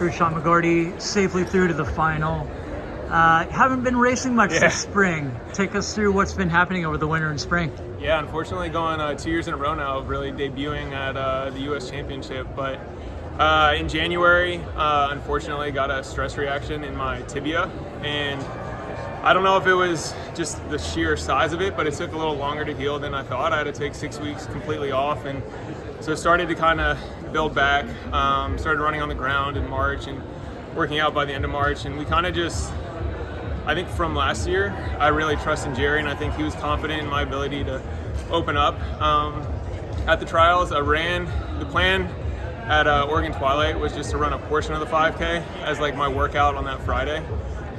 through Sean McGorty, safely through to the final. Haven't been racing much this spring. Take us through what's been happening over the winter and spring. Yeah, unfortunately going 2 years in a row now of really debuting at the U.S. Championship. But in January, unfortunately got a stress reaction in my tibia. And I don't know if it was just the sheer size of it, but it took a little longer to heal than I thought. I had to take 6 weeks completely off. And so I started to kind of build back, started running on the ground in March and working out by the end of March. And we kind of just, I think from last year, I really trust in Jerry, and I think he was confident in my ability to open up. At the trials, the plan at Oregon Twilight was just to run a portion of the 5K as like my workout on that Friday.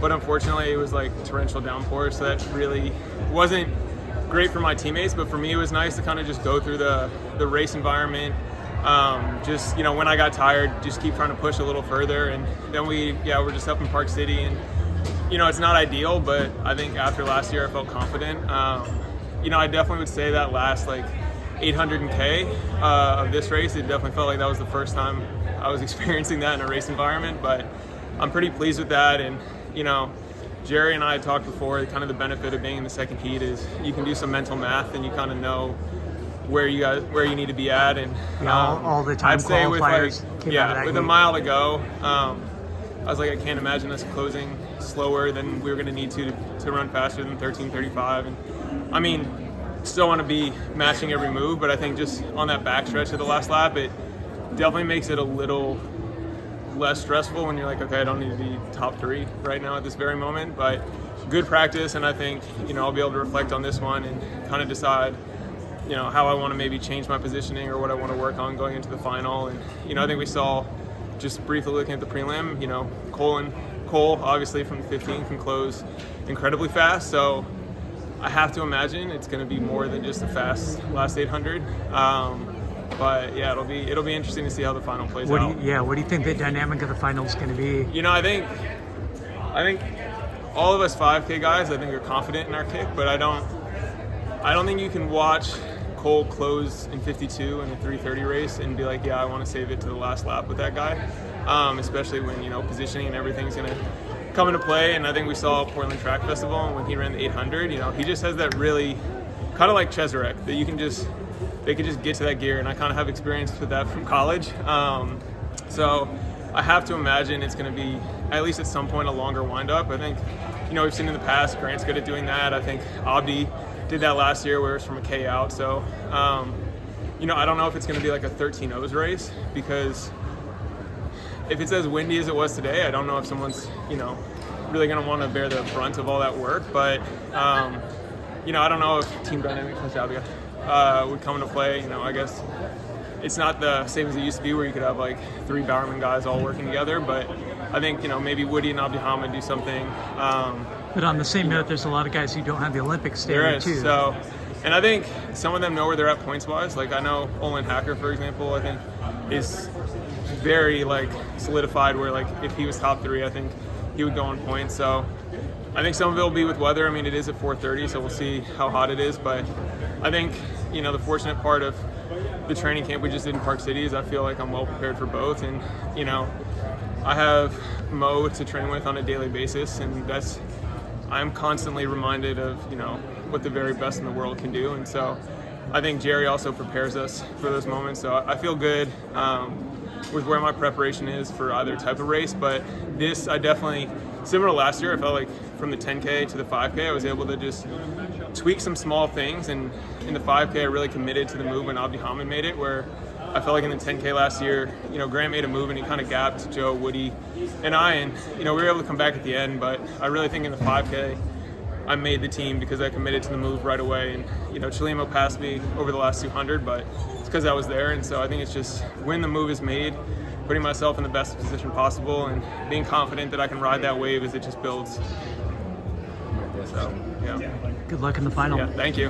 But unfortunately, it was like torrential downpour, so that really wasn't great for my teammates. But for me, it was nice to kind of just go through the race environment. Just, when I got tired, just keep trying to push a little further. And then we're just up in Park City, and it's not ideal, but I think after last year, I felt confident. I definitely would say that last like 800K of this race, it definitely felt like that was the first time I was experiencing that in a race environment. But I'm pretty pleased with that. And Jerry and I had talked before, kind of the benefit of being in the second heat is you can do some mental math and you kind of know where you need to be at. And all the time I'd say with with a mile to go, I was like, I can't imagine us closing slower than we were going to need to run faster than 13:35. And I mean, still want to be matching every move, but I think just on that backstretch of the last lap, it definitely makes it a little less stressful when you're like, okay, I don't need to be top 3 right now at this very moment. But good practice, and I think I'll be able to reflect on this one and kind of decide how I want to maybe change my positioning or what I want to work on going into the final. And I think we saw, just briefly looking at the prelim, Cole obviously from the 15 can close incredibly fast, so I have to imagine it's going to be more than just a fast last 800. But yeah, it'll be interesting to see how the final plays out. What do you think the dynamic of the final is going to be? I think all of us 5K guys, I think, are confident in our kick, but I don't think you can watch Cole close in 52 in a 3:30 race and be like, yeah, I want to save it to the last lap with that guy, especially when positioning and everything's going to come into play. And I think we saw Portland Track Festival, and when he ran the 800, he just has that really kind of like Cheserek, that they could just get to that gear, and I kind of have experience with that from college. So I have to imagine it's going to be, at least at some point, a longer windup. I think, we've seen in the past, Grant's good at doing that. I think Abdi did that last year where it was from a K out. So, I don't know if it's going to be like a 13-0s race, because if it's as windy as it was today, I don't know if someone's, really going to want to bear the brunt of all that work. But, I don't know if team dynamics would come into play. I guess it's not the same as it used to be where you could have like 3 Bowerman guys all working together, but I think, maybe Woody and Abdi Hamid do something. But on the same note, there's a lot of guys who don't have the Olympic standard too. So, and I think some of them know where they're at points-wise. Like I know Olin Hacker, for example, I think is very solidified where if he was top 3, I think he would go on points. So I think some of it will be with weather. I mean, it is at 4:30, so we'll see how hot it is. But I think, the fortunate part of the training camp we just did in Park City is I feel like I'm well prepared for both. And, I have Mo to train with on a daily basis, and I'm constantly reminded of, what the very best in the world can do. And so I think Jerry also prepares us for those moments. So I feel good with where my preparation is for either type of race. But this, I definitely, similar to last year, I felt like from the 10K to the 5K, I was able to just tweak some small things. And in the 5K, I really committed to the move when Abdi Hamid made it, where I felt like in the 10K last year, Grant made a move and he kind of gapped Joe, Woody, and I, and we were able to come back at the end. But I really think in the 5K, I made the team because I committed to the move right away. And Chalimo passed me over the last 200, but it's because I was there. And so I think it's just when the move is made, putting myself in the best position possible and being confident that I can ride that wave as it just builds. So, yeah. Good luck in the final. Yeah, thank you.